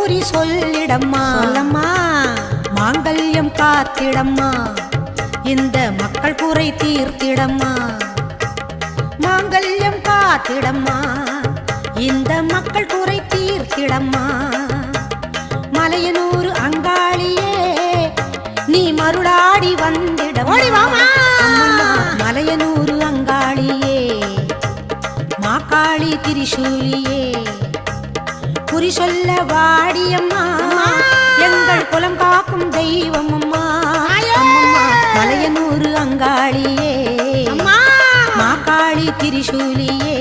குறி சொல்லிடம்மா, சொல்லம்மா. மாங்கல்யம் காத்திடம்மா, இந்த மக்கள் குறை தீர்த்திடம்மா. மாங்கல்யம் காத்திடம்மா, இந்த மக்கள் குறை தீர்த்திடம்மா. மலையனூர் அங்காளியே நீ மருளாடி வந்திடம்மா. மலையனூர் அங்காளியே மாக்காளி திரிசூலியே குறி சொல்ல வாடியம்மா, எங்கள் குலம் காக்கும் தெய்வம் அம்மா. மலையனூர் அங்காளியே மாக்காளி திரிசூலியே